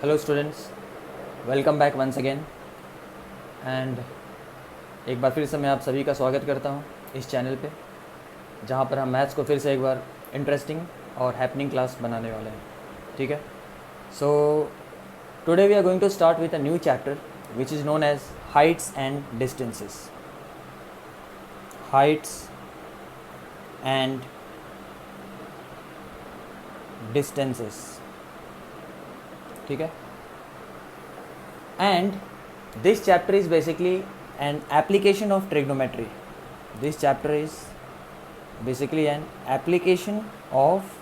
Hello students, welcome back once again and एक बार फिर से मैं आप सभी का स्वागत करता हूं इस चैनल पे, जहां पर हम मैथ्स को फिर से एक बार इंटरेस्टिंग और हैपनिंग क्लास बनाने वाले हैं। ठीक है, so today we are going to start with a new chapter which is known as heights and distances. Heights and distances, ठीक है। And this chapter is basically an application of trigonometry. This chapter is basically an application of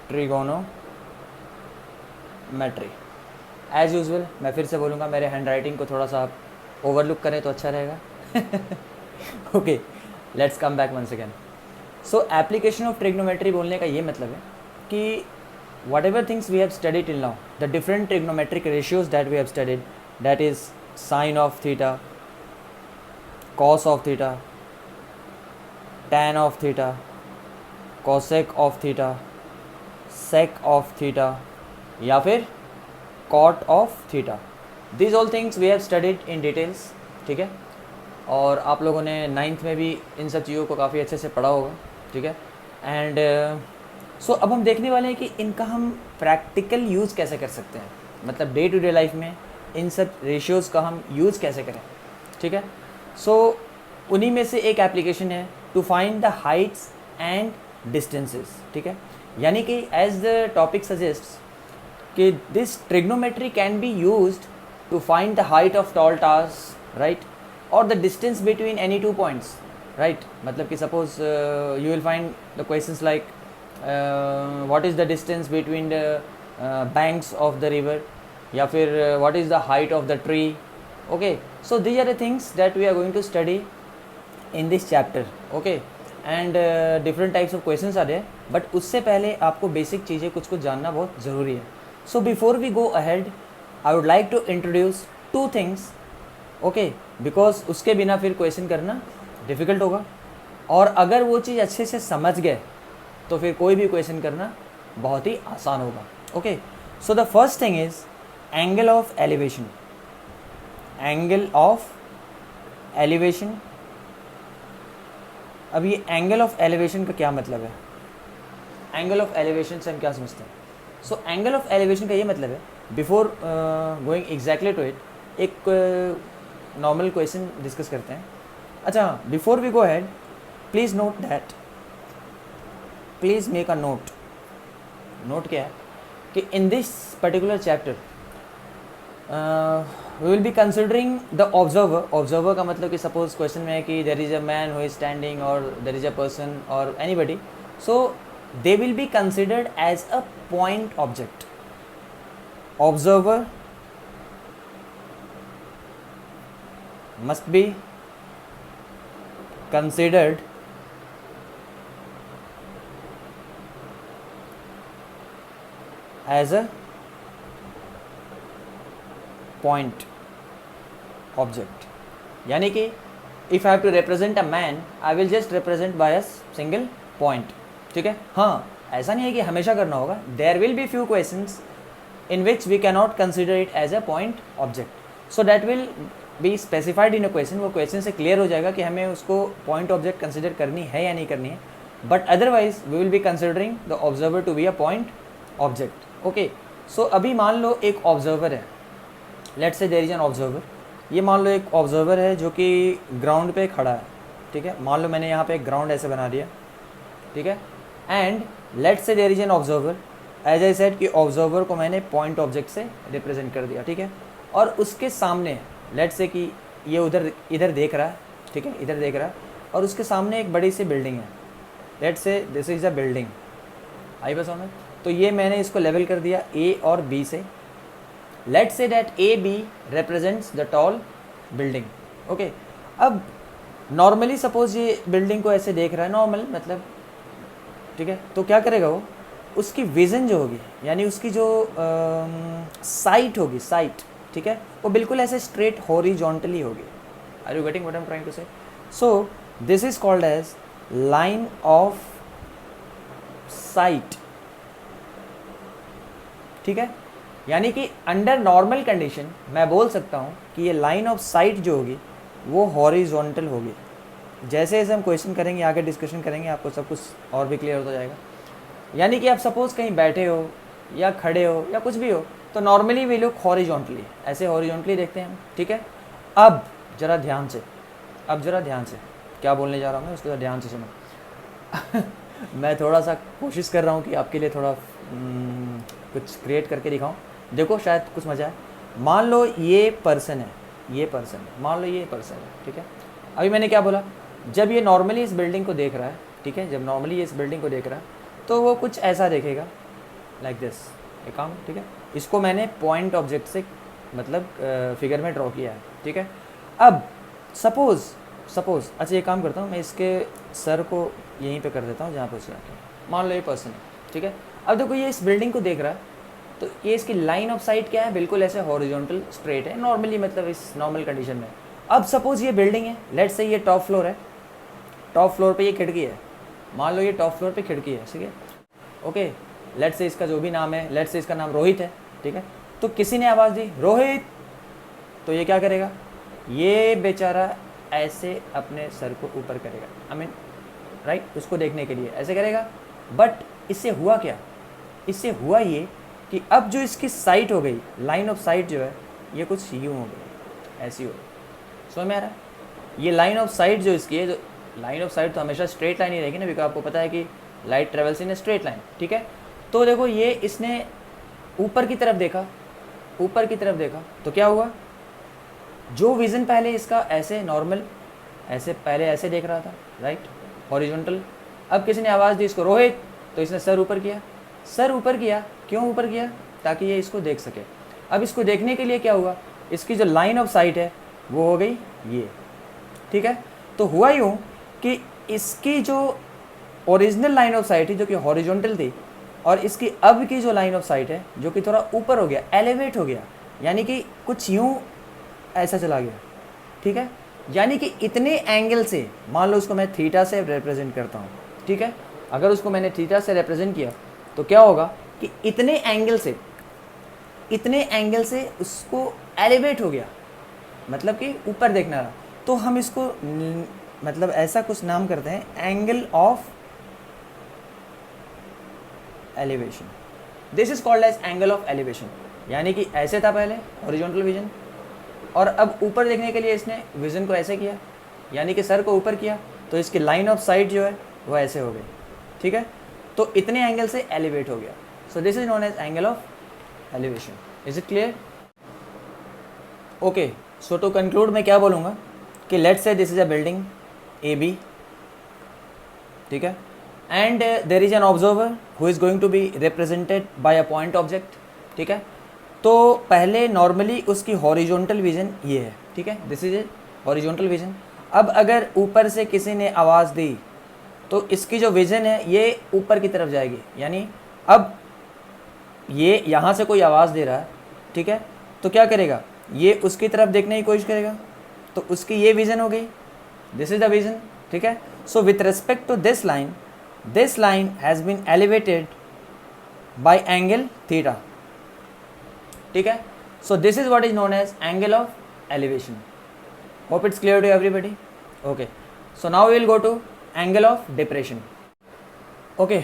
trigonometry. As usual, मैं फिर से बोलूँगा, मेरे hand writing को थोड़ा सा आप ओवरलुक करें तो अच्छा रहेगा। Okay, let's come back once again. So application of trigonometry बोलने का ये मतलब है कि whatever things we have studied till now, the different trigonometric ratios that we have studied, that is sine of theta, cos of theta, tan of theta, cosec of theta, sec of theta या फिर cot of theta, these all things we have studied in details। ठीक है, और आप लोगों ने 9th में भी इन सब चीज़ों को काफ़ी अच्छे से पढ़ा होगा। ठीक है, एंड सो अब हम देखने वाले हैं कि इनका हम प्रैक्टिकल यूज़ कैसे कर सकते हैं, मतलब डे टू डे लाइफ में इन सब रेशियोज़ का हम यूज़ कैसे करें। ठीक है, सो उन्हीं में से एक एप्लीकेशन है to find the heights and distances. ठीक है, यानी कि एज द टॉपिक सजेस्ट्स कि this trigonometry can be used to find the height of tall towers, right, और the distance between any two points, right. मतलब कि suppose you will find the questions like what is the distance between the banks of the river, या फिर what is the height of the tree। okay, so these are the things that we are going to study in this chapter। okay, and different types of questions are there, but उससे पहले आपको basic चीज़ें कुछ कुछ जानना बहुत ज़रूरी है। so before we go ahead, I would like to introduce two things। okay, because उसके बिना फिर क्वेश्चन करना डिफ़िकल्ट होगा, और अगर वो चीज़ अच्छे से समझ गए तो फिर कोई भी क्वेश्चन करना बहुत ही आसान होगा। Okay, so the first thing is angle of elevation. Angle of elevation, अब ये एंगल ऑफ एलिवेशन का क्या मतलब है? एंगल ऑफ एलिवेशन से हम क्या समझते हैं? सो एंगल ऑफ एलिवेशन का ये मतलब है, before going exactly to it, एक नॉर्मल क्वेश्चन डिस्कस करते हैं। अच्छा, before we go ahead, please note that, please make a note. Note क्या है कि in this particular chapter we will be considering the observer. Observer का मतलब कि सपोज क्वेश्चन में है कि there is a man who is standing और देर इज़ अ पर्सन और anybody, so they will be considered as a point object. Observer must be considered as a point object, यानी कि if I have to represent a man, I will just represent by a single point। ठीक है, हाँ, ऐसा नहीं है कि हमेशा करना होगा। there will be few questions in which we cannot consider it as a point object, so that will be specified in a question। वो question से clear हो जाएगा कि हमें उसको point object consider करनी है या नहीं करनी है, but otherwise we will be considering the observer to be a point object। Okay, so अभी मान लो एक ऑब्जर्वर है, let's say there is an observer. ये मान लो एक ऑब्जर्वर है जो कि ग्राउंड पे खड़ा है। ठीक है, मान लो मैंने यहाँ पे एक ग्राउंड ऐसे बना दिया। ठीक है, and let's say there is an observer, as I said कि ऑब्जर्वर को मैंने पॉइंट ऑब्जेक्ट से रिप्रेजेंट कर दिया। ठीक है, और उसके सामने लेट्स से कि ये इधर देख रहा है। ठीक है, इधर देख रहा है, और उसके सामने एक बड़ी सी बिल्डिंग है। Let's say this is a building. आई बस समझ? तो ये मैंने इसको लेवल कर दिया ए और बी से। Let's say that A B represents the tall building. Okay, अब नॉर्मली सपोज ये बिल्डिंग को ऐसे देख रहा है, नॉर्मल मतलब, ठीक है, तो क्या करेगा वो, उसकी विज़न जो होगी, यानी उसकी जो साइट होगी, साइट, ठीक है, वो बिल्कुल ऐसे स्ट्रेट हॉरिजॉन्टली होगी। Are you getting what I am trying to say? So this is called as line of sight। ठीक है। यानी कि अंडर नॉर्मल कंडीशन मैं बोल सकता हूँ कि ये लाइन ऑफ साइट जो होगी वो हॉरिजॉन्टल होगी। जैसे जैसे हम क्वेश्चन करेंगे, आगे डिस्कशन करेंगे, आपको सब कुछ और भी क्लियर हो जाएगा। यानी कि आप सपोज़ कहीं बैठे हो या खड़े हो या कुछ भी हो, तो नॉर्मली वी लुक हॉरिजॉन्टली, ऐसे हॉरिजॉन्टली देखते हैं हम, ठीक है। अब ज़रा ध्यान से, क्या बोलने जा रहा हूँ मैं उसको ध्यान से सुनो। मैं थोड़ा सा कोशिश कर रहा हूँ कि आपके लिए थोड़ा कुछ क्रिएट करके दिखाऊं। देखो शायद कुछ मज़ा है। मान लो ये पर्सन है, मान लो ये पर्सन है, ठीक है। अभी मैंने क्या बोला, जब ये नॉर्मली इस बिल्डिंग को देख रहा है, ठीक है, जब नॉर्मली ये इस बिल्डिंग को देख रहा है तो वो कुछ ऐसा देखेगा, लाइक दिस, एक काम, ठीक है। इसको मैंने पॉइंट ऑब्जेक्ट से मतलब फिगर में ड्रॉ किया है, ठीक है। अब सपोज़ अच्छा ये काम करता हूँ, मैं इसके सर को यहीं पे कर देता हूँ जहाँ पर उसे रखें। मान लो ये पर्सन है, ठीक है। अब देखो ये इस बिल्डिंग को देख रहा है, तो ये इसकी लाइन ऑफ साइट क्या है, बिल्कुल ऐसे हॉरिजॉन्टल स्ट्रेट है नॉर्मली, मतलब इस नॉर्मल कंडीशन में। अब सपोज़ ये बिल्डिंग है, लेट्स से ये टॉप फ्लोर है, टॉप फ्लोर पे ये खिड़की है, मान लो ये टॉप फ्लोर पे खिड़की है, ठीक है, ओके। लेट्स से इसका जो भी नाम है, लेट्स से इसका नाम रोहित है, ठीक है। तो किसी ने आवाज़ दी रोहित, तो ये क्या करेगा, ये बेचारा ऐसे अपने सर को ऊपर करेगा, आई मीन राइट, उसको देखने के लिए ऐसे करेगा। बट इससे हुआ क्या, इससे हुआ ये कि अब जो इसकी साइट हो गई, लाइन ऑफ साइट जो है ये कुछ यूँ हो गई, ऐसी हो गई। समझ में आ रहा है? ये लाइन ऑफ साइट जो इसकी है, जो लाइन ऑफ साइट तो हमेशा स्ट्रेट लाइन ही रहेगी ना, बिकॉज आपको पता है कि light travels in straight line, ठीक है। तो देखो ये इसने ऊपर की तरफ देखा, तो क्या हुआ, जो विज़न पहले इसका ऐसे नॉर्मल, ऐसे पहले ऐसे देख रहा था, राइट, हॉरिजॉन्टल। अब किसी ने आवाज़ दी इसको रोहित, तो इसने सर ऊपर किया, क्यों ऊपर किया, ताकि ये इसको देख सके। अब इसको देखने के लिए क्या हुआ, इसकी जो लाइन ऑफ साइट है वो हो गई ये, ठीक है। तो हुआ यूँ कि इसकी जो ओरिजिनल लाइन ऑफ साइट थी जो कि हॉरिजॉन्टल थी, और इसकी अब की जो लाइन ऑफ साइट है जो कि थोड़ा ऊपर हो गया, एलिवेट हो गया, यानी कि कुछ यूँ ऐसा चला गया, ठीक है। यानी कि इतने एंगल से, मान लो उसको मैं थीटा से रिप्रेजेंट करता हूँ, ठीक है। अगर उसको मैंने थीटा से रिप्रेजेंट किया तो क्या होगा कि इतने एंगल से उसको एलिवेट हो गया, मतलब कि ऊपर देखना रहा। तो हम इसको मतलब ऐसा कुछ नाम करते हैं, angle of elevation. This is called as angle of elevation. यानी कि ऐसे था पहले हॉरिजॉन्टल विजन, और अब ऊपर देखने के लिए इसने विजन को ऐसे किया, यानी कि सर को ऊपर किया, तो इसकी लाइन ऑफ साइट जो है वो ऐसे हो गई, ठीक है। तो इतने एंगल से एलिवेट हो गया। So this is known as angle of elevation. Is it clear? Okay, so to conclude मैं क्या बोलूँगा कि let's say this is a building A B, ठीक है, and there is an observer who is going to be represented by a point object, ठीक है। तो पहले नॉर्मली उसकी हॉरिजॉन्टल विजन ये है, ठीक है, this is a horizontal vision. अब अगर ऊपर से किसी ने आवाज़ दी तो इसकी जो विजन है ये ऊपर की तरफ जाएगी, यानी अब ये यहाँ से कोई आवाज़ दे रहा है, ठीक है, तो क्या करेगा, ये उसकी तरफ देखने की कोशिश करेगा, तो उसकी ये विजन हो गई, दिस इज द विजन, ठीक है। So with respect to this line has been elevated by angle theta, ठीक है। So this is what is known as angle of elevation. Hope it's clear to everybody. Okay, so now we will go to angle of depression. Okay,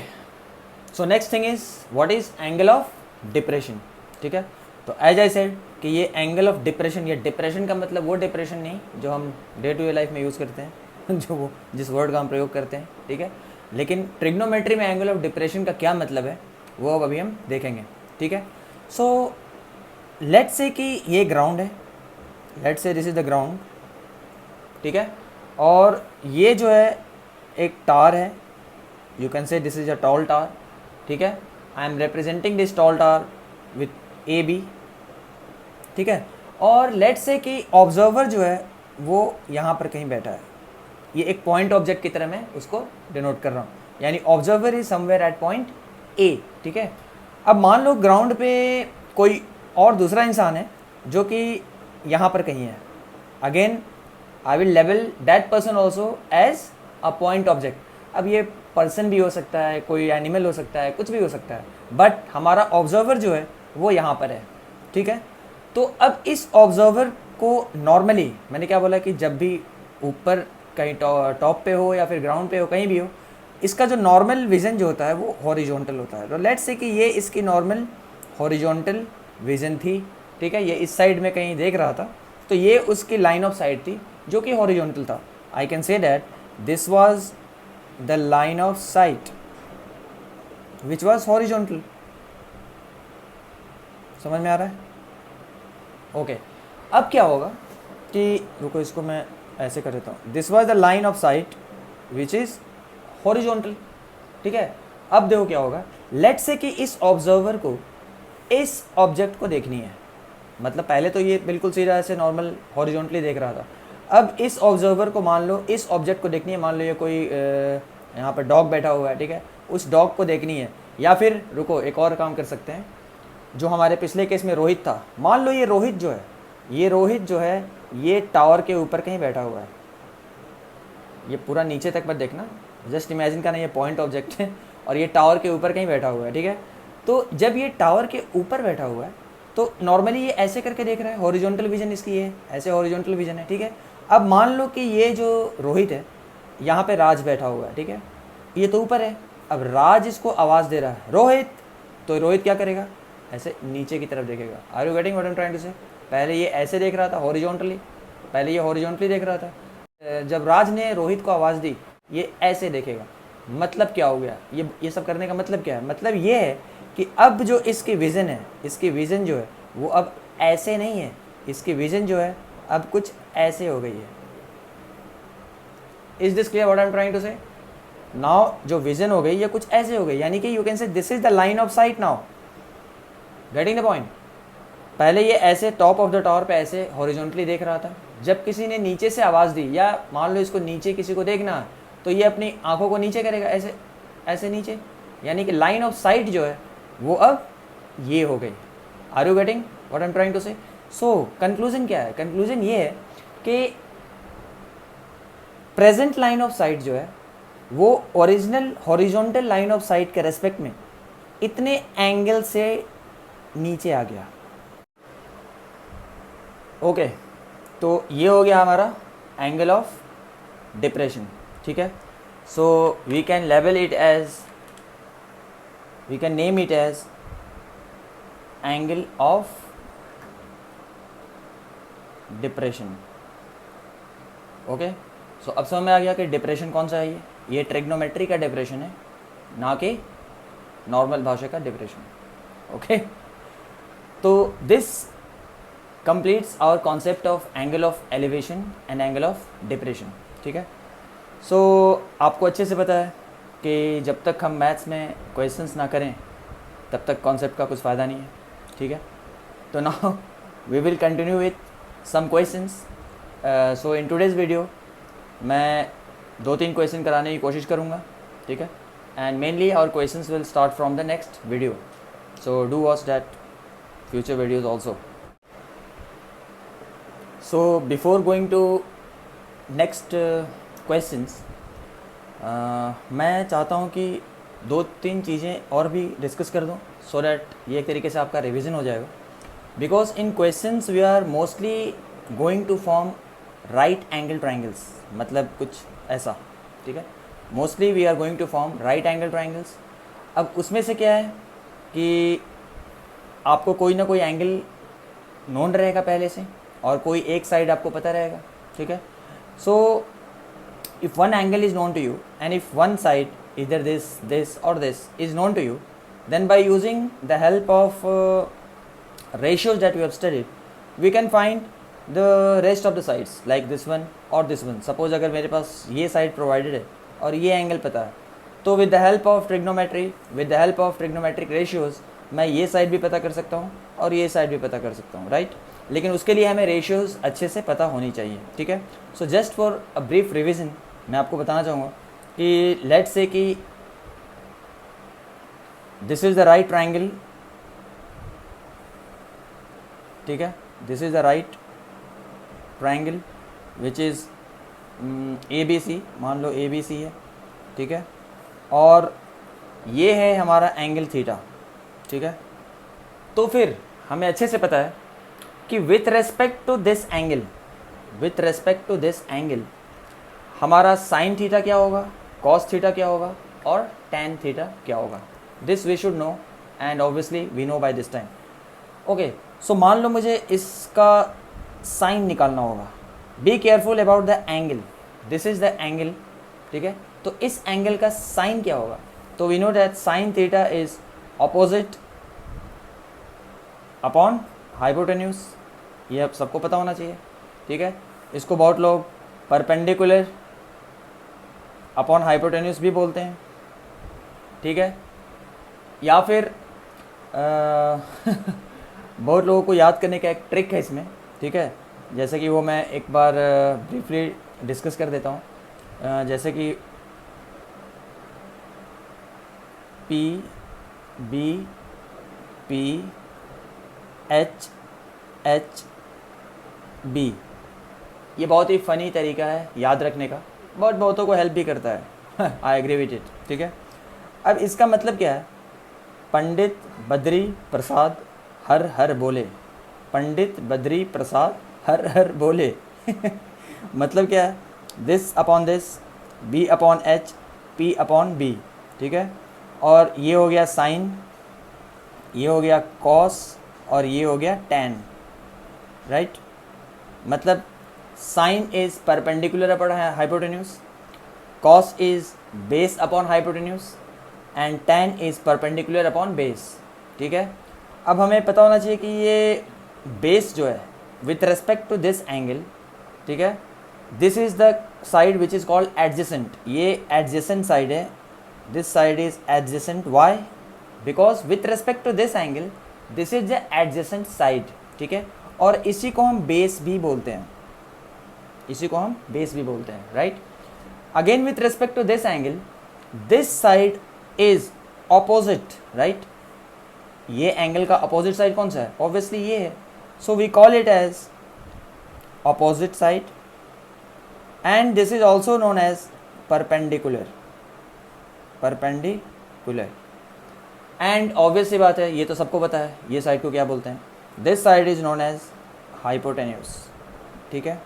so next thing is what is angle of depression, ठीक है। तो as I said कि ये angle of depression, ये depression का मतलब वो depression नहीं जो हम डे टू डे लाइफ में यूज़ करते हैं, जो वो जिस वर्ड का हम प्रयोग करते हैं, ठीक है। लेकिन ट्रिग्नोमेट्री में एंगल ऑफ डिप्रेशन का क्या मतलब है वो अब अभी हम देखेंगे, ठीक है। सो लेट्स से कि ये ग्राउंड है, let's say this is the ground, ठीक है, और ये जो है एक टावर है, you can say this is a tall tower, ठीक है। I am representing this tall tower with A B, ठीक है। और लेट्स से कि ऑब्जर्वर जो है वो यहाँ पर कहीं बैठा है, ये एक पॉइंट ऑब्जेक्ट की तरह मैं उसको डिनोट कर रहा हूँ, यानी observer is somewhere eight point A, ठीक है। अब मान लो ग्राउंड पे कोई और दूसरा इंसान है जो कि यहाँ पर कहीं है, again I will level that person also as a point object. अब ये पर्सन भी हो सकता है, कोई एनिमल हो सकता है, कुछ भी हो सकता है, बट हमारा ऑब्जर्वर जो है वो यहाँ पर है, ठीक है। तो अब इस ऑब्जर्वर को नॉर्मली मैंने क्या बोला कि जब भी ऊपर कहीं टॉप पे हो या फिर ग्राउंड पे हो, कहीं भी हो, इसका जो नॉर्मल विज़न जो होता है वो हॉरिजॉन्टल होता है। तो लेट्स से कि ये इसकी नॉर्मल हॉरिजॉन्टल विज़न थी, ठीक है। ये इस साइड में कहीं देख रहा था, तो ये उसकी लाइन ऑफ साइट थी जो कि हॉरिजॉन्टल था। I can say that this was the line of site which was horizontal. समझ में आ रहा है? ओके अब क्या होगा कि रुको, इसको मैं ऐसे कर देता हूँ। This was the line of site which is horizontal, ठीक है। अब देखो क्या होगा। लेट्स से कि इस ऑब्जर्वर को इस ऑब्जेक्ट को देखनी है, मतलब पहले तो ये बिल्कुल सीधा ऐसे नॉर्मल हॉरिजॉन्टली देख रहा था। अब इस ऑब्जर्वर को मान लो इस ऑब्जेक्ट को देखनी है, मान लो ये कोई यहाँ पर डॉग बैठा हुआ है, ठीक है, उस डॉग को देखनी है। या फिर रुको, एक और काम कर सकते हैं, जो हमारे पिछले केस में रोहित था, मान लो ये रोहित जो है, ये टावर के ऊपर कहीं बैठा हुआ है। ये पूरा नीचे तक मत देखना, जस्ट इमेजिन करना ये पॉइंट ऑब्जेक्ट है और ये टावर के ऊपर कहीं बैठा हुआ है, ठीक है। तो जब ये टावर के ऊपर बैठा हुआ है तो नॉर्मली ये ऐसे करके देख रहा है, हॉरिजॉन्टल विजन इसकी है, ऐसे हॉरिजॉन्टल विजन है, ठीक है। अब मान लो कि ये जो रोहित है, यहाँ पे राज बैठा हुआ है, ठीक है, ये तो ऊपर है। अब राज इसको आवाज़ दे रहा है रोहित, तो रोहित क्या करेगा, ऐसे नीचे की तरफ देखेगा। Are you getting what I am trying to say? पहले ये ऐसे देख रहा था हॉरिजॉन्टली, पहले ये हॉरिजॉन्टली देख रहा था, जब राज ने रोहित को आवाज़ दी ये ऐसे देखेगा। मतलब क्या हो गया, ये सब करने का मतलब क्या है? मतलब ये है कि अब जो इसकी विज़न है, इसकी विज़न जो है वो अब ऐसे नहीं है, इसकी विज़न जो है अब कुछ ऐसे हो गई है। Is this clear what I am trying to say? Now जो विज़न हो गई ये कुछ ऐसे हो गई, यानी कि you can say this is the line of sight now. Getting the point? पहले ये ऐसे टॉप ऑफ द टावर पे ऐसे हॉरिजॉन्टली देख रहा था, जब किसी ने नीचे से आवाज़ दी, या मान लो इसको नीचे किसी को देखना है, तो ये अपनी आंखों को नीचे करेगा, ऐसे ऐसे नीचे, यानी कि लाइन ऑफ साइट जो है वो अब ये हो गई। Are you getting what I am trying to say? So conclusion क्या है? कंक्लूजन ये है कि प्रेजेंट लाइन ऑफ साइट जो है वो original horizontal line of site के रेस्पेक्ट में इतने एंगल से नीचे आ गया। ओके तो ये हो गया हमारा एंगल ऑफ डिप्रेशन, ठीक है। So we can label it as, we can name it as angle of depression. Okay so अब समझ में आ गया कि डिप्रेशन कौन सा है। ये ट्रिग्नोमेट्री का डिप्रेशन है, ना कि नॉर्मल भाषा का डिप्रेशन। ओके तो this completes our concept of angle of elevation and angle of depression, ठीक है। सो आपको अच्छे से पता है कि जब तक हम मैथ्स में क्वेश्चंस ना करें तब तक कॉन्सेप्ट का कुछ फ़ायदा नहीं है, ठीक है। तो now we will continue with some questions. So in today's video मैं 2-3 क्वेश्चन कराने की कोशिश करूँगा, ठीक है। And mainly our questions will start from the next video, so do watch that future videos also. So before going to next questions, मैं चाहता हूँ कि 2-3 चीज़ें और भी डिस्कस कर दूँ, सो दैट ये एक तरीके से आपका रिवीजन हो जाएगा। Because in questions we are mostly going to form right angle triangles, मतलब कुछ ऐसा, ठीक है। Mostly we are going to form right angle triangles. अब उसमें से क्या है कि आपको कोई ना कोई एंगल नोन रहेगा पहले से, और कोई एक साइड आपको पता रहेगा, ठीक है। So if one angle is known to you and if one side इधर दिस और this is known to you, then by using the help of ratios that we have studied, we can find the rest of the sides like this one or this one. Suppose अगर मेरे पास ये side provided है और ये angle पता है, तो with the help of trigonometry, with the help of trigonometric ratios, मैं ये side भी पता कर सकता हूँ और ये side भी पता कर सकता हूँ, right? लेकिन उसके लिए हमें ratios अच्छे से पता होनी चाहिए, ठीक है। So just for a brief revision, मैं आपको बताना चाहूँगा कि let's say कि this is the right triangle, ठीक है। This is the right triangle which is ABC, मान लो ABC है, ठीक है। और ये है हमारा एंगल थीटा, ठीक है। तो फिर हमें अच्छे से पता है कि with respect to this angle हमारा साइन थीटा क्या होगा, कॉस थीटा क्या होगा और टैन थीटा क्या होगा. This we should know and obviously we know by this time. Okay, so मान लो मुझे इसका साइन निकालना होगा. Be careful about the angle. This is the angle, ठीक है. तो इस एंगल का साइन क्या होगा? तो we know that sine theta is opposite upon hypotenuse. ये अब सबको पता होना चाहिए, ठीक है. इसको बहुत लोग परपेंडिकुलर अपॉन हाइपोटेन्यूज भी बोलते हैं, ठीक है. या फिर बहुत लोगों को याद करने का एक ट्रिक है इसमें, ठीक है. जैसे कि वो मैं एक बार ब्रीफली डिस्कस कर देता हूँ. जैसे कि P B P H H B, ये बहुत ही फ़नी तरीका है याद रखने का, बहुतों को हेल्प भी करता है. आई एग्री विथ इट, ठीक है. अब इसका मतलब क्या है? पंडित बद्री प्रसाद हर हर बोले. पंडित बद्री प्रसाद हर हर बोले. मतलब क्या है? This upon this, B upon H, P upon B, ठीक है. और ये हो गया साइन, ये हो गया कॉस और ये हो गया टैन, राइट. मतलब sine is perpendicular upon hypotenuse, cos is base upon hypotenuse and tan is perpendicular upon base, ठीक है. अब हमें पता होना चाहिए कि ये बेस जो है with respect to this angle, ठीक है, this is the side which is called adjacent. ये एडजेसेंट साइड है. This side is adjacent. Why? Because with respect to this angle this is the adjacent side, ठीक है. और इसी को हम बेस भी बोलते हैं, इसी को हम बेस भी बोलते हैं, right. Again with respect to this angle this side is opposite, right. ये एंगल का अपोजिट साइड कौन सा है? ऑब्वियसली ये है. So we call it as opposite side and this is also known as perpendicular. And obvious सी बात है, ये तो सबको पता है, ये साइड को क्या बोलते हैं? This side is known as hypotenuse, ठीक है.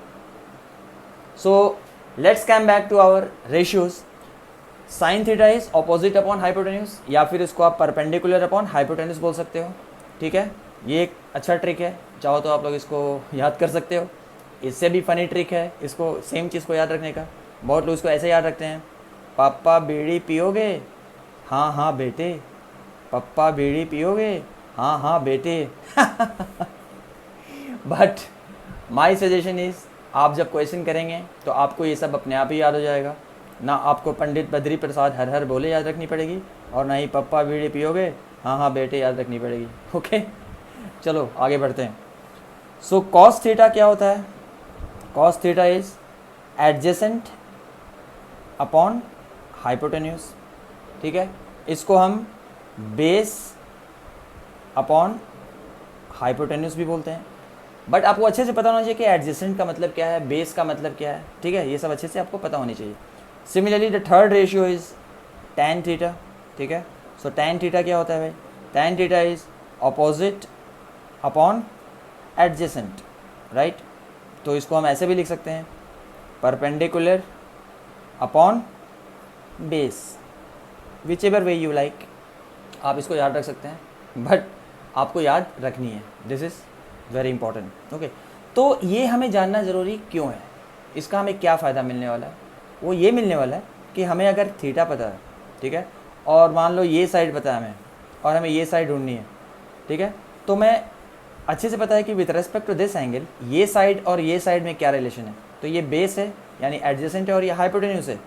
So let's come back to our ratios. Sine theta is opposite upon hypotenuse, या फिर इसको आप परपेंडिकुलर अपॉन हाइपोटेन्यूज बोल सकते हो, ठीक है. ये एक अच्छा ट्रिक है, चाहो तो आप लोग इसको याद कर सकते हो. इससे भी फनी ट्रिक है इसको, सेम चीज़ को याद रखने का. बहुत लोग इसको ऐसे याद रखते हैं, पापा बीड़ी पियोगे? हाँ हाँ बेटे. पप्पा बीड़ी पियोगे? हाँ हाँ बेटे. बट माई सजेशन इज़, आप जब क्वेश्चन करेंगे तो आपको ये सब अपने आप ही याद हो जाएगा. ना आपको पंडित बद्री प्रसाद हर हर बोले याद रखनी पड़ेगी, और ना ही पप्पा बीड़ी पियोगे हाँ हाँ बेटे याद रखनी पड़ेगी. ओके, चलो आगे बढ़ते हैं. सो कॉस थीटा क्या होता है? Cos theta is adjacent upon hypotenuse, ठीक है. इसको हम बेस अपॉन हाइपोटेन्यूज भी बोलते हैं. बट आपको अच्छे से पता होना चाहिए कि एडजेसेंट का मतलब क्या है, बेस का मतलब क्या है, ठीक है. ये सब अच्छे से आपको पता होनी चाहिए. Similarly the third ratio is tan theta, ठीक है. सो टैन थीटा क्या होता है भाई? Tan theta is opposite upon adjacent, right. तो इसको हम ऐसे भी लिख सकते हैं, perpendicular upon base, which ever way you like. आप इसको याद रख सकते हैं, बट आपको याद रखनी है. This is very important, okay. तो ये हमें जानना ज़रूरी क्यों है, इसका हमें क्या फ़ायदा मिलने वाला है? वो ये मिलने वाला है कि हमें अगर थीटा पता है, ठीक है, और मान लो ये साइड पता है हमें, और हमें ये साइड ढूंढनी है, ठीक है. तो मैं अच्छे से पता है कि with respect to this angle ये साइड और ये साइड में क्या रिलेशन है. तो ये बेस है यानी एडजेसेंट है, और ये हाइपोटेन्यूज है.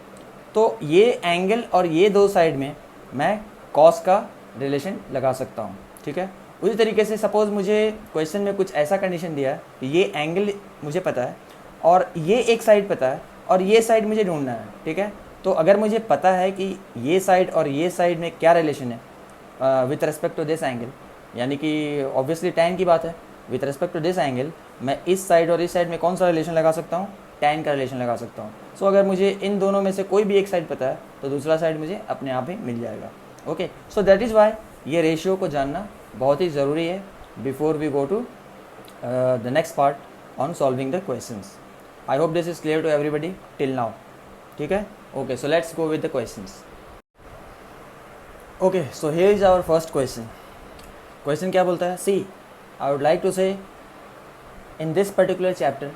तो ये एंगल और ये दो साइड में मैं कॉस का रिलेशन लगा सकता हूँ, ठीक है. उसी तरीके से सपोज़ मुझे क्वेश्चन में कुछ ऐसा कंडीशन दिया है कि ये एंगल मुझे पता है और ये एक साइड पता है और ये साइड मुझे ढूंढना है, ठीक है. तो अगर मुझे पता है कि ये साइड और ये साइड में क्या रिलेशन है with respect to this angle, यानी कि ऑब्वियसली टैन की बात है. With respect to this angle मैं इस साइड और इस साइड में कौन सा रिलेशन लगा सकता हूँ? टैन का रिलेशन लगा सकता हूँ. सो अगर मुझे इन दोनों में से कोई भी एक साइड पता है तो दूसरा साइड मुझे अपने आप ही मिल जाएगा. Okay, so that is why ये रेशियो को जानना बहुत ही ज़रूरी है. before we go to the next part on solving the questions. I hope this is clear to everybody till now. ठीक है? Okay, so let's go with the questions. Okay, so here is our first question. Question क्या बोलता है? See, I would like to say in this particular chapter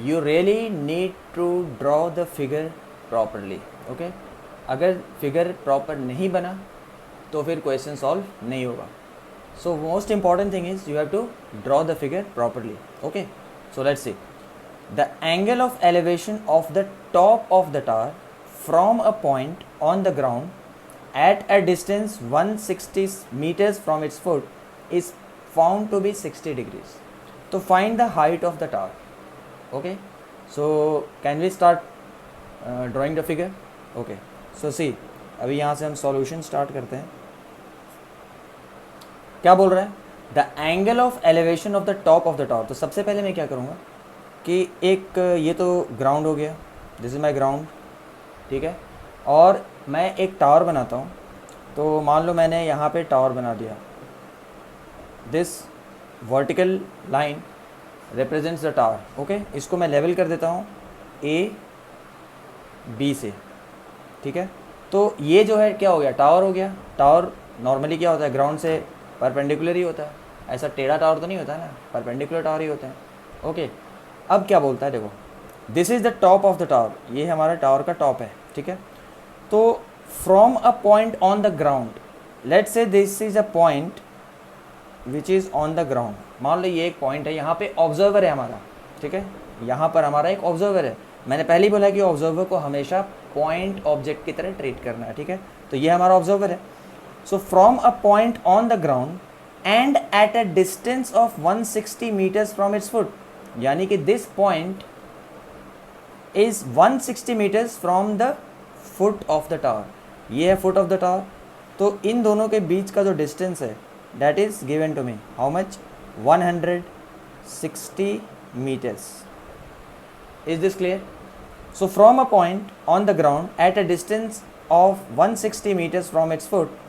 you really need to draw the figure properly. Okay? अगर figure proper नहीं बना तो फिर question solve नहीं होगा. So most important thing is you have to draw the figure properly. Okay, so let's see. The angle of elevation of the top of the tower from a point on the ground at a distance 160 meters from its foot is found to be 60 degrees. So find the height of the tower. Okay, so can we start drawing the figure? Okay, so see, अभी यहाँ से हम solution start करते हैं. क्या बोल रहा है? The angle of elevation of the top of the tower. तो सबसे पहले मैं क्या करूँगा कि एक ये तो ग्राउंड हो गया, दिस इज़ माई ग्राउंड, ठीक है, और मैं एक टावर बनाता हूँ. तो मान लो मैंने यहाँ पे टावर बना दिया. This vertical line represents the tower. Okay, इसको मैं लेवल कर देता हूँ ए बी से. ठीक है, तो ये जो है क्या हो गया? टावर हो गया. टावर नॉर्मली क्या होता है? ग्राउंड से परपेंडिकुलर ही होता है. ऐसा टेढ़ा टावर तो नहीं होता है ना, परपेंडिकुलर टावर ही होता है. ओके, अब क्या बोलता है? देखो, this is the top of the tower. ये हमारा टावर का टॉप है. ठीक है, तो from a point on the ground, let's say this is a point which is on the ground. मान लो ये एक पॉइंट है, यहाँ पे ऑब्जर्वर है हमारा. ठीक है, यहाँ पर हमारा एक ऑब्जर्वर है. मैंने पहले ही बोला कि ऑब्जर्वर को हमेशा पॉइंट ऑब्जेक्ट की तरह ट्रीट करना है. ठीक है, तो ये हमारा ऑब्जर्वर है. So from a point on the ground and at a distance of 160 meters from its foot, यानी कि this point is 160 meters from the foot of the tower. ये है foot of the tower. तो इन दोनों के बीच का जो distance है that is given to me. How much? 160 meters. Is this clear? So from a point on the ground at a distance of 160 meters from its foot,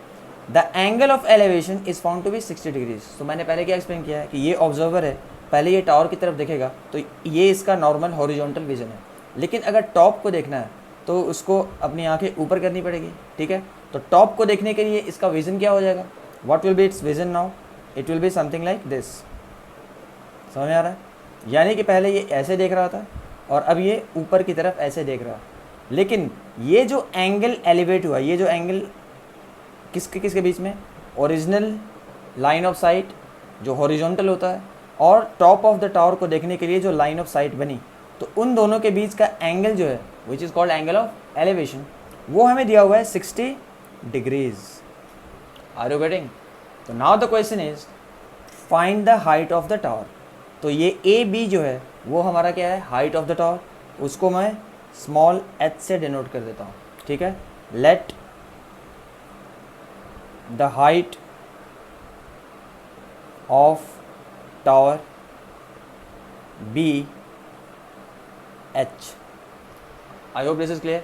the angle of elevation is found to be 60 degrees. तो मैंने पहले क्या explain किया है कि ये observer है, पहले ये टावर की तरफ देखेगा तो ये इसका नॉर्मल हॉरिजॉन्टल विजन है. लेकिन अगर टॉप को देखना है तो उसको अपनी आंखें ऊपर करनी पड़ेगी. ठीक है, तो टॉप को देखने के लिए इसका विजन क्या हो जाएगा? What will B it's vision now? It will be something like this. समझ में आ रहा है? यानी कि पहले ये ऐसे देख रहा था और अब ये ऊपर की तरफ ऐसे देख रहा है. लेकिन ये जो एंगल एलिवेट हुआ, ये जो एंगल किसके बीच में? ओरिजिनल लाइन ऑफ साइट जो हॉरिजॉन्टल होता है और टॉप ऑफ द टावर को देखने के लिए जो लाइन ऑफ साइट बनी, तो उन दोनों के बीच का एंगल जो है which is called angle of elevation, वो हमें दिया हुआ है 60 डिग्रीज. Are you getting? तो now the question is find the height of the tower. तो ये ए बी जो है वो हमारा क्या है? Height of the tower. उसको मैं स्मॉल h से डिनोट कर देता हूँ. ठीक है, late the height of tower be h. I hope this is clear.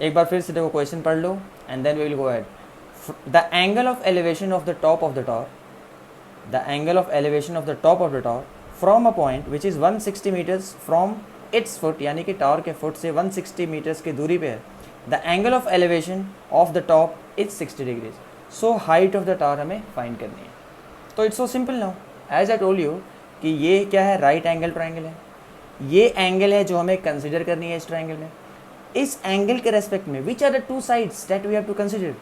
एक बार फिर से देखो, क्वेश्चन पढ़ लो and then we will go ahead. The angle of elevation of the top of the tower, the angle of elevation of the top of the tower from a point which is 160 meters from its foot, यानी कि tower के foot से 160 metres की दूरी पे है. The angle of elevation of the top is 60 degrees. So height of the tower हमें find करनी है. तो it's so simple now, as I told you कि ये क्या है? राइट एंगल ट्राइंगल है. ये एंगल है जो हमें कंसिडर करनी है इस ट्राइंगल में. इस एंगल के रेस्पेक्ट में which are the two sides that we have to consider?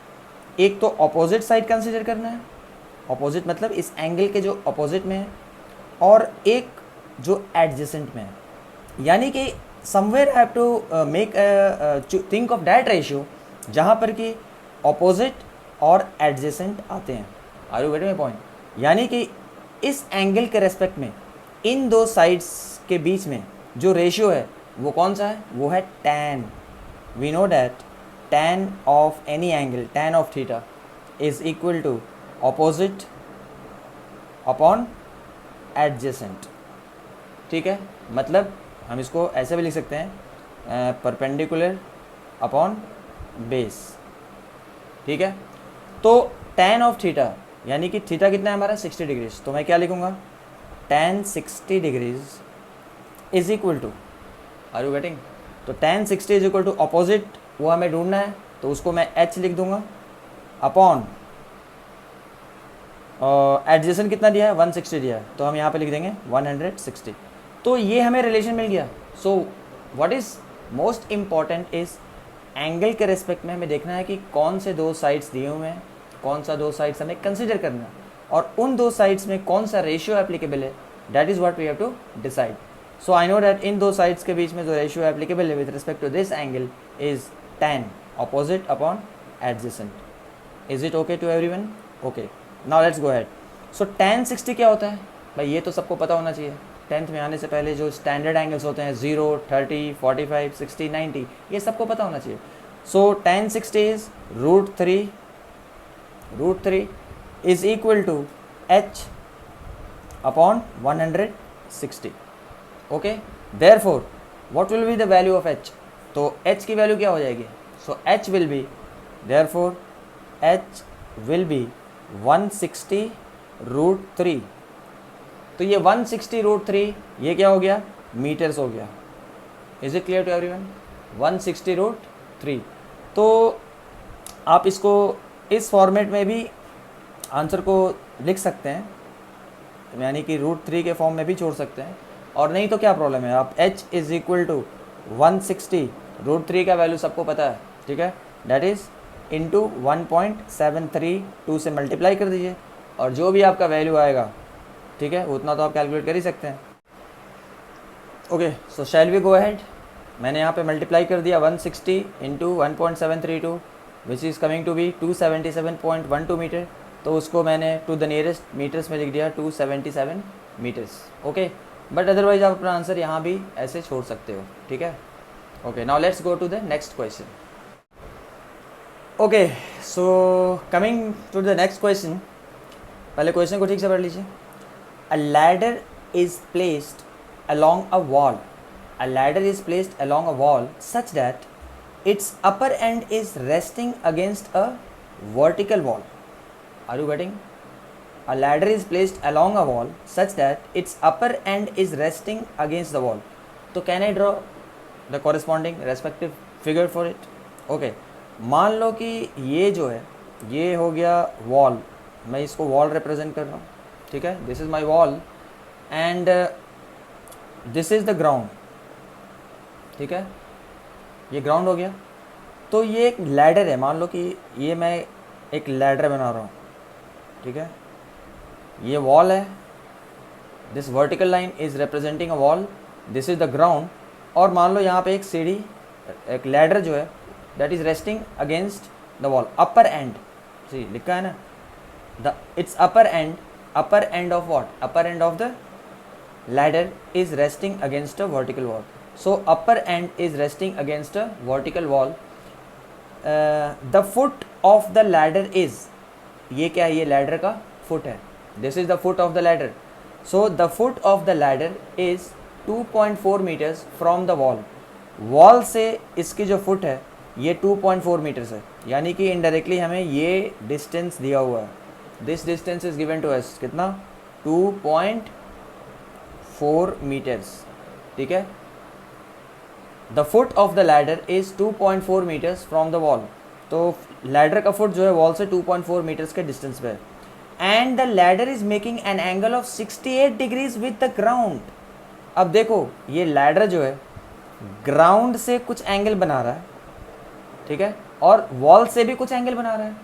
एक तो अपोजिट साइड कंसिडर करना है, अपोजिट मतलब इस एंगल के जो अपोजिट में है, और एक जो एडजेसेंट में है. यानी कि somewhere have to make think of that ratio जहाँ पर कि अपोजिट और एडजेसेंट आते हैं. Are you getting my point? यानी कि इस एंगल के रेस्पेक्ट में इन दो साइड्स के बीच में जो रेशियो है वो कौन सा है? वो है tan. We know that tan of any angle, tan of theta is equal to opposite upon adjacent. ठीक है, मतलब हम इसको ऐसे भी लिख सकते हैं, परपेंडिकुलर अपॉन बेस. ठीक है, तो tan ऑफ थीटा यानी कि थीटा कितना है हमारा 60 डिग्रीज, तो मैं क्या लिखूँगा tan 60 degrees is equal to, are you getting, तो tan 60 is equal to opposite वो हमें ढूंढना है, तो उसको मैं h लिख दूंगा अपॉन एडजेसेंट कितना दिया है 160 दिया है, तो हम यहाँ पे लिख देंगे 160। तो ये हमें रिलेशन मिल गया। So what is most important is angle के रिस्पेक्ट में हमें देखना है कि कौन से दो साइड्स दिए हुए हैं, कौन सा दो साइड्स हमें कंसिडर करना है, और उन दो साइड्स में कौन सा रेशियो एप्लीकेबल है, that is what we have to decide. So I know that in दो साइड्स के बीच में जो रेशियो एप्लीकेबल है with respect to this angle is tan opposite upon adjacent. Is it okay to everyone? Okay, now let's go ahead. So tan 60 क्या होता है भाई, ये तो सबको पता होना चाहिए। 10th में आने से पहले जो स्टैंडर्ड एंगल्स होते हैं 0, 30, 45, 60, 90, ये सबको पता होना चाहिए। So tan 60 is √3 is equal to h upon 160। Okay, therefore what will be the value of h? तो h की वैल्यू क्या हो जाएगी? So h will be, therefore h will be 160√3। तो ये 160√3 ये क्या हो गया? मीटर्स हो गया। Is it clear to everyone? 160√3। तो आप इसको इस फॉर्मेट में भी आंसर को लिख सकते हैं, यानी कि √3 के फॉर्म में भी छोड़ सकते हैं, और नहीं तो क्या प्रॉब्लम है, आप h इज इक्वल टू 160√3 का वैल्यू सबको पता है, ठीक है, दैट इज़ इंटू 1.732 से मल्टीप्लाई कर दीजिए, और जो भी आपका वैल्यू आएगा, ठीक है, उतना तो आप कैलकुलेट कर ही सकते हैं। Okay, so shall we go ahead. मैंने यहाँ पे मल्टीप्लाई कर दिया 160 into 1.732 which is coming to be 277.12 meter, तो उसको मैंने टू द नियरेस्ट मीटर्स में लिख दिया 277 मीटर्स। ओके, बट अदरवाइज आप अपना आंसर यहाँ भी ऐसे छोड़ सकते हो, ठीक है। Okay, now let's go to the next question. Okay, so coming to the next question, पहले क्वेश्चन को ठीक से पढ़ लीजिए। A ladder is placed along a wall. A ladder is placed along a wall such that its upper end is resting against a vertical wall. Are you getting? A ladder is placed along a wall such that its upper end is resting against the wall. So can I draw the corresponding respective figure for it? Okay, मान लो कि ये जो है ये हो गया wall, मैं इसको वॉल रिप्रेजेंट कर रहा हूँ, ठीक है, this is my wall and this is the ground, ठीक है, ये ग्राउंड हो गया। तो ये एक लैडर है, मान लो कि ये मैं एक लैडर बना रहा हूँ, ठीक है, ये वॉल है, this vertical line is representing a wall, this is the ground, और मान लो यहाँ पे एक सीढ़ी, एक लैडर जो है that is resting against the wall, upper end, सी लिखा है ना, the its upper end of what, upper end of the ladder is resting against a vertical wall. So upper end is resting against a vertical wall. The foot of the ladder is, ये क्या है, ये ladder का foot है, this is the foot of the ladder. So the foot of the ladder is 2.4 meters from the wall. wall से इसकी जो foot है ये 2.4 meters है, यानी कि indirectly हमें ये distance दिया हुआ है, this distance is given to us, कितना 2.4 meters, ठीक है। The foot of the ladder is 2.4 meters from the wall, तो लैडर का फुट जो है वॉल से 2.4 meters के डिस्टेंस पे है, and the ladder is making an angle of 68 degrees with the ground. अब देखो ये लैडर जो है ग्राउंड से कुछ एंगल बना रहा है, ठीक है, और वॉल से भी कुछ एंगल बना रहा है,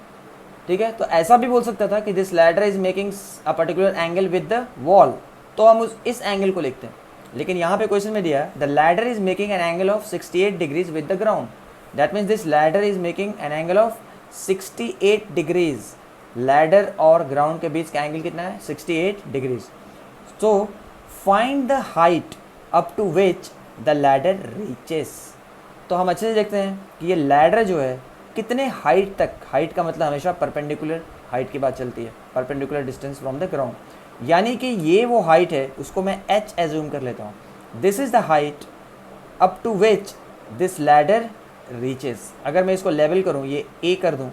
ठीक है, तो ऐसा भी बोल सकता था कि this ladder is making a particular angle with the wall, तो हम इस एंगल को लिखते हैं, लेकिन यहाँ पे क्वेश्चन में दिया है the ladder is making an angle of 68 degrees with the ground, that means this ladder is making an angle of 68 degrees, ladder और ग्राउंड के बीच का एंगल कितना है 68 डिग्रीज। तो find the height up to which the ladder reaches. तो हम अच्छे से देखते हैं कि ये लैडर जो है कितने हाइट तक, हाइट का मतलब हमेशा परपेंडिकुलर हाइट की बात चलती है, perpendicular distance from the ground, यानी कि ये वो हाइट है, उसको मैं h एज्यूम कर लेता हूँ, this is the height up to which this ladder reaches. अगर मैं इसको लेवल करूँ, ये a कर दूँ,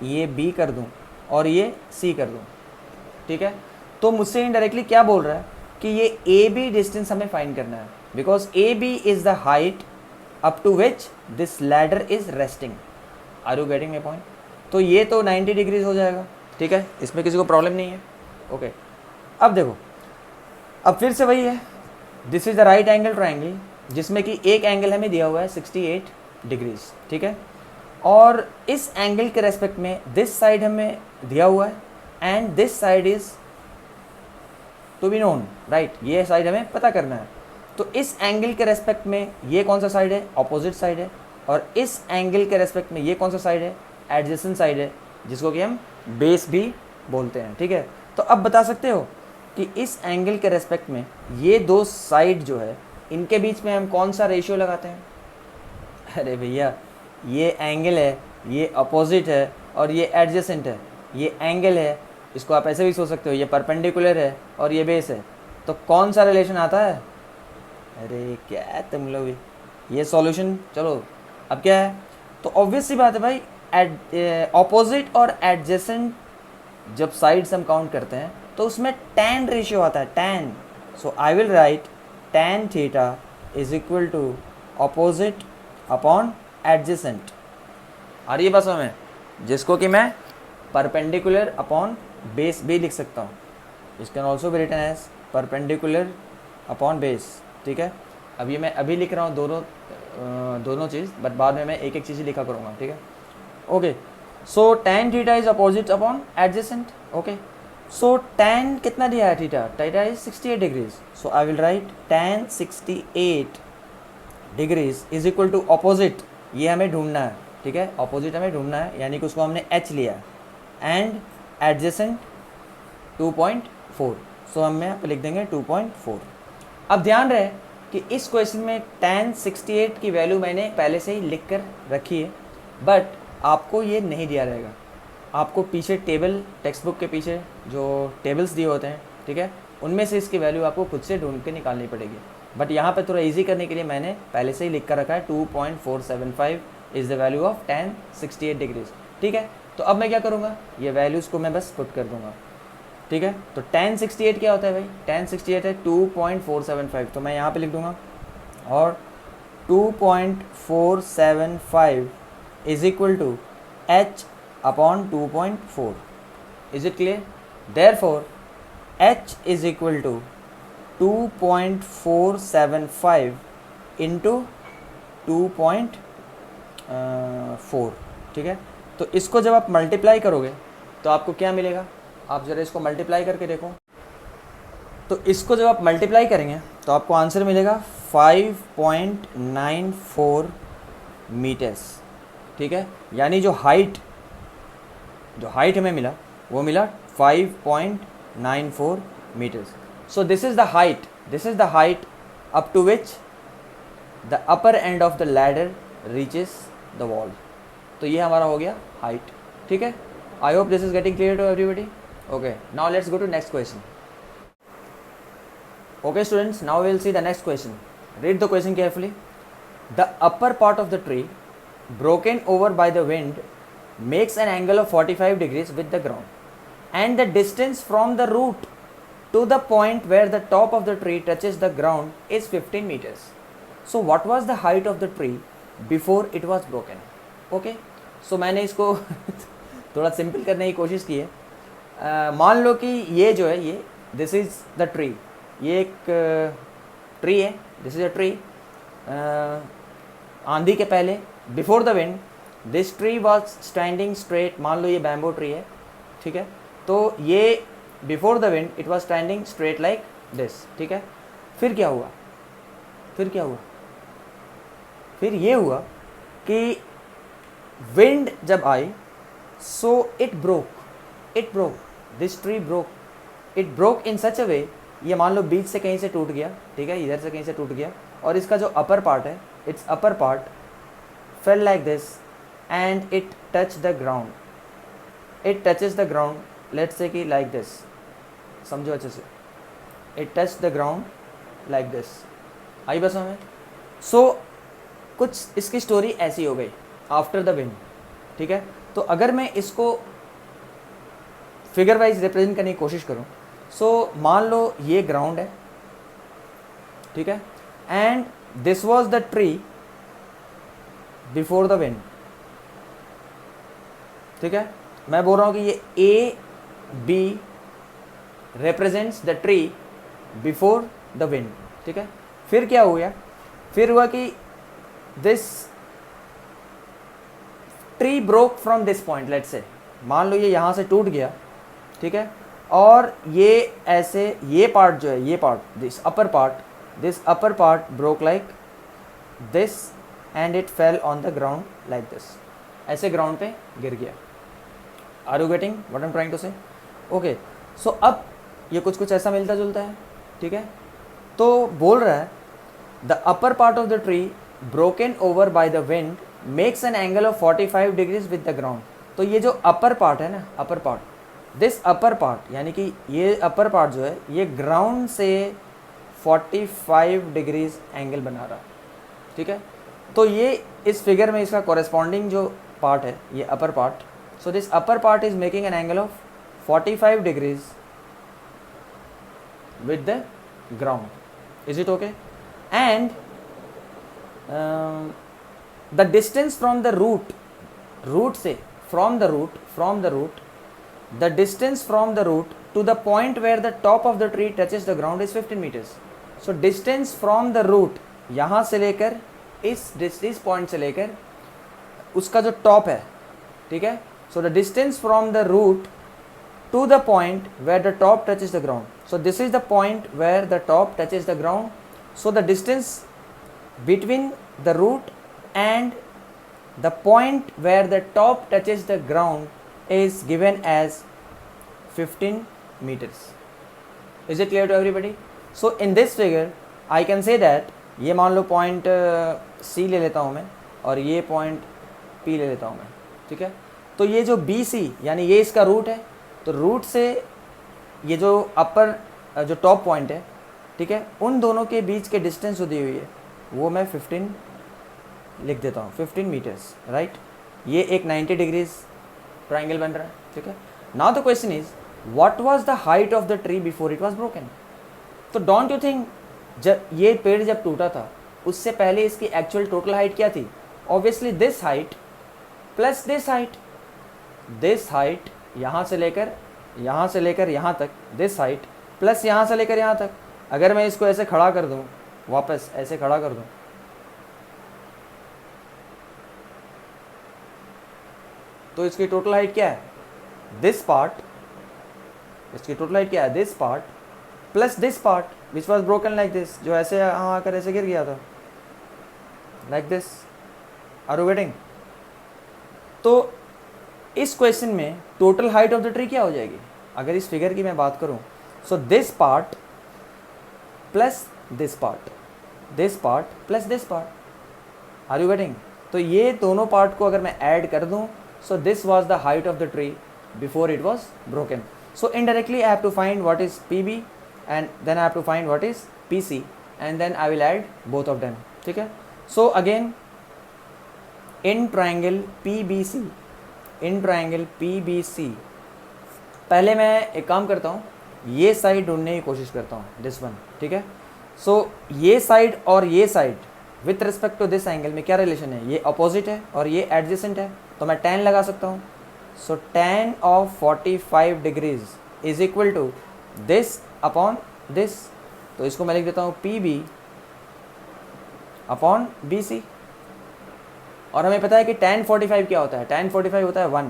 ये b कर दूँ, और ये सी कर दूँ, ठीक है। तो मुझसे इनडायरेक्टली क्या बोल रहा है कि ये ए बी डिस्टेंस हमें फाइंड करना है, because A B is the height up to which this ladder is resting. Are you getting my point? तो ये तो 90 डिग्रीज हो जाएगा, ठीक है, इसमें किसी को प्रॉब्लम नहीं है। ओके, अब देखो, अब फिर से वही है, this is the right angle triangle जिसमें कि एक एंगल हमें दिया हुआ है 68 डिग्रीज, ठीक है, और इस एंगल के रेस्पेक्ट में दिस साइड हमें दिया हुआ है and this side is to be known, right, ये साइड हमें पता करना है। तो इस एंगल के रेस्पेक्ट में ये कौन सा साइड है? ऑपोजिट साइड है। और इस एंगल के रेस्पेक्ट में ये कौन सा साइड है? एडजेसेंट साइड है, जिसको कि हम बेस भी बोलते हैं, ठीक है। तो अब बता सकते हो कि इस एंगल के रेस्पेक्ट में ये दो साइड जो है इनके बीच में हम कौन सा रेशियो लगाते हैं? अरे भैया, ये एंगल है, ये अपोजिट है और ये एडजेसेंट है। ये एंगल है, इसको आप ऐसे भी सोच सकते हो, ये परपेंडिकुलर है और ये बेस है, तो कौन सा रिलेशन आता है? अरे क्या है तुम लोग भी, ये सॉल्यूशन। चलो अब क्या है, तो ऑब्वियस सी बात है भाई, ऑपोजिट और एडजेसेंट जब साइड्स हम काउंट करते हैं तो उसमें tan रेशियो आता है, tan। So I will write tan theta is equal to opposite upon adjacent. आ रही है बस हमें, जिसको कि मैं परपेंडिकुलर अपॉन बेस भी लिख सकता हूँ। It can also be written as perpendicular upon base, ठीक है। अब ये मैं अभी लिख रहा हूँ दोनों चीज़, बट बाद में मैं एक एक चीज़ ही लिखा करूँगा, ठीक है। Okay, so tan theta is opposite upon adjacent. Okay, so tan कितना दिया है? Theta is 68 degrees. So I will write tan 68 degrees is equal to opposite, ये हमें ढूंढना है, ठीक है, ऑपोजिट हमें ढूंढना है, यानी कि उसको हमने h लिया है, एंड एडजेसेंट 2.4। सो हम यहाँ पे लिख देंगे 2.4। अब ध्यान रहे कि इस क्वेश्चन में tan 68 की वैल्यू मैंने पहले से ही लिख कर रखी है, बट आपको ये नहीं दिया रहेगा। आपको पीछे टेबल, टेक्स्ट बुक के पीछे जो टेबल्स दिए होते हैं, ठीक है, उनमें से इसकी वैल्यू आपको खुद से ढूंढ के निकालनी पड़ेगी। बट यहाँ पे थोड़ा इजी करने के लिए मैंने पहले से ही लिख कर रखा है 2.475 is the value of tan 68 degrees, ठीक है। तो अब मैं क्या करूँगा, ये वैल्यूज़ को मैं बस पुट कर दूँगा, ठीक है। तो tan 68 क्या होता है भाई? tan 68 है 2.475, तो मैं यहाँ पे लिख दूँगा, और 2.475 is equal to h upon 2.4। Is it clear? Therefore h is equal to 2.475 into 2.4, ठीक है। तो इसको जब आप मल्टीप्लाई करोगे तो आपको क्या मिलेगा? आप ज़रा इसको मल्टीप्लाई करके देखो। तो इसको जब आप मल्टीप्लाई करेंगे तो आपको आंसर मिलेगा 5.94 मीटर्स, ठीक है। यानी जो हाइट हमें मिला वो मिला 5.94 meters. So this is the height up to which the upper end of the ladder reaches the wall. तो ये हमारा हो गया हाइट, ठीक है। I hope this is getting clear to everybody. Okay, now let's go to next question. Okay students, now we will see the next question. Read the question carefully. The upper part of the tree broken over by the wind makes an angle of 45 degrees with the ground and the distance from the root to the point where the top of the tree touches the ground is 15 meters. So what was the height of the tree before it was broken? Okay, so मैंने इसको थोड़ा simple करने की कोशिश की है। मान लो कि ये जो है, ये दिस इज़ द ट्री, ये एक ट्री है, दिस इज़ अ ट्री। आंधी के पहले, before the wind, this tree was standing straight. मान लो ये बैम्बो ट्री है, ठीक है। तो ये before the wind it was standing straight like this, ठीक है। फिर क्या हुआ? फिर ये हुआ कि विंड जब आई, so it broke, this tree broke, it broke in such a way, ये मान लो बीच से कहीं से टूट गया, ठीक है, इधर से कहीं से टूट गया, और इसका जो अपर पार्ट है, it's upper part fell like this and it touch the ground, it touches the ground, let's say कि लाइक दिस, समझो अच्छे से, it touch the ground like this. आई बस हमें। सो कुछ इसकी स्टोरी ऐसी हो गई आफ्टर द विंड, ठीक है। तो अगर मैं इसको फिगर वाइज रिप्रेजेंट करने की कोशिश करूँ, सो मान लो ये ग्राउंड है, ठीक है, and this was the tree before the wind, ठीक है। मैं बोल रहा हूँ कि ये A B represents the tree before the wind, ठीक है। फिर क्या हो गया, फिर हुआ कि this tree broke from this point, let's say मान लो ये यहाँ से टूट गया, ठीक है, और ये ऐसे ये पार्ट जो है, ये part this upper part broke like this and it fell on the ground like this, ऐसे ग्राउंड पे गिर गया। Are you getting what I am trying to say? Okay, so अब ये कुछ ऐसा मिलता जुलता है, ठीक है। तो बोल रहा है the upper part of the tree broken over by the wind makes an angle of 45 degrees with the ground. तो ये जो अपर पार्ट है ना, upper part, this upper part यानी कि ये अपर पार्ट जो है ये ग्राउंड से 45 डिग्रीज एंगल बना रहा है, ठीक है। तो ये इस फिगर में इसका कॉरेस्पॉन्डिंग जो पार्ट है ये upper part, so this upper part is making an angle of 45 degrees with the ground, is it okay? And the distance from the root say from the root the distance from the root to the point where the top of the tree touches the ground is 15 metres. So distance from the root यहाँ से लेकर इस point से लेकर उसका जो top है, ठीक है, so the distance from the root to the point where the top touches the ground, so this is the point where the top touches the ground, so the distance between the root and the point where the top touches the ground is given as 15 meters. Is it clear to everybody? So in this figure I can say that ये मान लो point C ले लेता हूँ मैं और ये point P ले लेता हूँ मैं, ठीक है। तो ये जो BC यानी ये इसका रूट है, तो रूट से ये जो अपर जो टॉप पॉइंट है, ठीक है, उन दोनों के बीच के डिस्टेंस जो दी हुई है वो मैं 15 लिख देता हूँ, 15 मीटर्स, राइट। ये एक 90 डिग्रीज ट्राइंगल बन रहा है, ठीक है। Now the question is what was the height of the tree before it was broken. तो डोंट यू थिंक जब ये पेड़ जब टूटा था उससे पहले इसकी एक्चुअल टोटल हाइट क्या थी? Obviously this height plus this height यहाँ से लेकर यहाँ तक, दिस हाइट प्लस यहाँ से लेकर यहाँ तक। अगर मैं इसको ऐसे खड़ा कर दूँ, वापस ऐसे खड़ा कर दूं, तो इसकी टोटल हाइट क्या है? दिस पार्ट, इसकी टोटल हाइट क्या है? This part plus this part which was broken like this, जो ऐसे यहाँ आकर ऐसे गिर गया था like this. Are you getting? तो इस क्वेश्चन में total height of the tree क्या हो जाएगी अगर इस फिगर की मैं बात करूं? So this part plus this part plus this part. Are you getting? तो ये दोनों पार्ट को अगर मैं ऐड कर दूं, so this was the height of the tree before it was broken. So indirectly I have to find what is PB and then I have to find what is PC and then I will add both of them, ठीक है। So again in triangle PBC पहले मैं एक काम करता हूँ, ये side ढूंढने की कोशिश करता हूँ, दिस वन, ठीक है। सो ये साइड और ये side with respect to this angle में क्या रिलेशन है? ये अपोजिट है और ये एडजेसेंट है, तो मैं tan लगा सकता हूँ। So tan of 45 degrees is equal to this upon this, तो इसको मैं लिख देता हूँ PB अपॉन BC। और हमें पता है कि tan 45 क्या होता है? tan 45 होता है 1,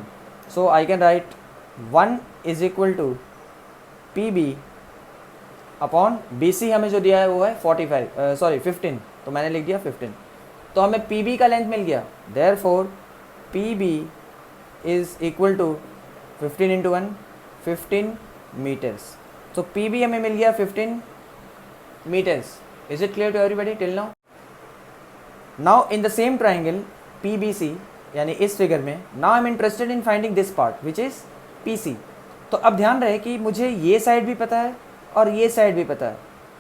so I can write 1 is equal to PB upon BC। हमें जो दिया है वो है 15, तो मैंने लिख दिया 15, तो हमें PB का लेंथ मिल गया। Therefore PB is equal to 15 into 1, 15 meters. तो PB हमें मिल गया 15 meters. Is it clear to everybody till now? Now in the same triangle PBC यानी इस फिगर में, now I am interested in finding this part which is PC। तो अब ध्यान रहे कि मुझे ये साइड भी पता है और ये साइड भी पता है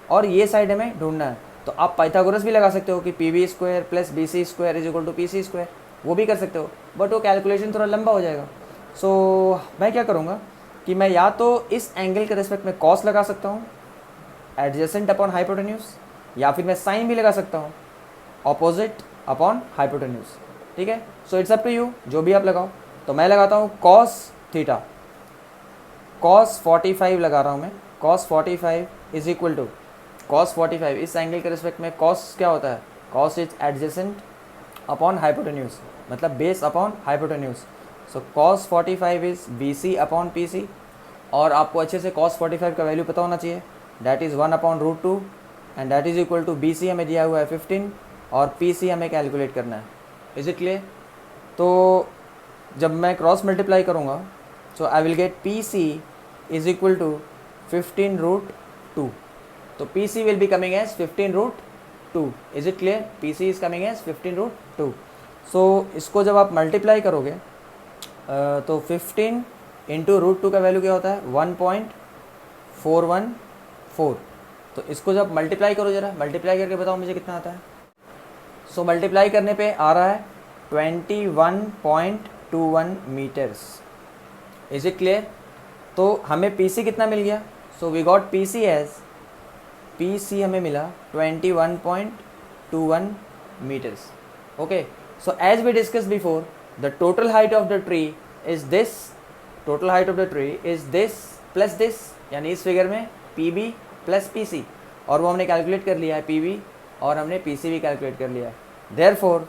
और ये साइड हमें ढूंढना है। तो आप पाइथागोरस भी लगा सकते हो कि PB square plus BC square is equal to PC square, वो भी कर सकते हो, बट वो कैलकुलेशन थोड़ा लंबा हो जाएगा। सो मैं क्या करूँगा कि मैं या तो इस एंगल के रिस्पेक्ट में कॉस लगा सकता हूँ एडजेसेंट अपॉन हाइपोटेन्यूज, या फिर मैं साइन भी लगा सकता हूँ ऑपोजिट अपॉन हाइपोटेन्यूज। ठीक है, so it's up to you, जो भी आप लगाओ। तो मैं लगाता हूँ कॉस थीटा, कॉस 45 लगा रहा हूँ मैं। Cos 45 is equal to cos 45, इस एंगल के रिस्पेक्ट में कॉस क्या होता है, cos is adjacent upon hypotenuse, मतलब base upon hypotenuse. So cos 45 is B C upon P C, और आपको अच्छे से cos 45 का वैल्यू पता होना चाहिए, that is 1/√2 and that is equal to B C हमें दिया हुआ है 15 और पी सी हमें कैलकुलेट करना है। Is it clear? तो जब मैं क्रॉस मल्टीप्लाई करूँगा so I will get P C is equal to 15√2। तो P C will be coming as 15√2। Is it clear? P C is coming as 15√2। So इसको जब आप मल्टीप्लाई करोगे तो 15 इंटू √2 का वैल्यू क्या होता है 1.414। तो इसको जब मल्टीप्लाई करो, जरा मल्टीप्लाई करके बताओ मुझे कितना आता है। सो मल्टीप्लाई करने पे आ रहा है 21.21 मीटर्स। Is it clear? तो हमें पीसी कितना मिल गया? So we got PC as, PC हमें मिला 21.21 metres. Okay, so as we discuss before, the total height of the tree is this, total height of the tree is this plus this, यानी इस figure में P B plus P C, और वो हमने calculate कर लिया है P B, और हमने पी सी भी कैलकुलेट कर लिया है। Therefore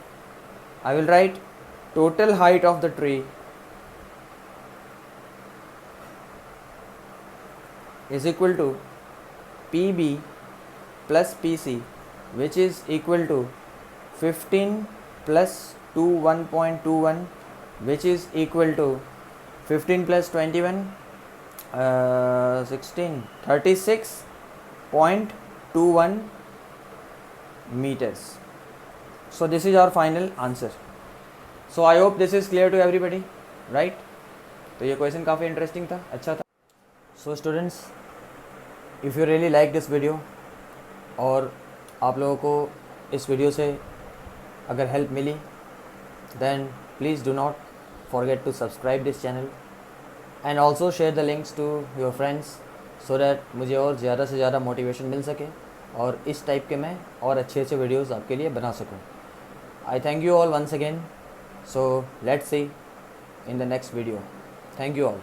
I will write total height of the tree is equal to P B plus P C, which is equal to 15 plus 1.21, which is equal to 15 plus 21 16 36.21 meters. So this is our final answer. So I hope this is clear to everybody, right? तो ये question काफ़ी interesting था, अच्छा था। So students, if you really like this video और आप लोगों को इस वीडियो से अगर हेल्प मिली, then please do not forget to subscribe this channel and also share the links to your friends so that मुझे और ज़्यादा से ज़्यादा मोटिवेशन मिल सके और इस टाइप के मैं और अच्छे अच्छे वीडियोस आपके लिए बना सकूं। I thank you all once again, so let's see in the next video. Thank you all.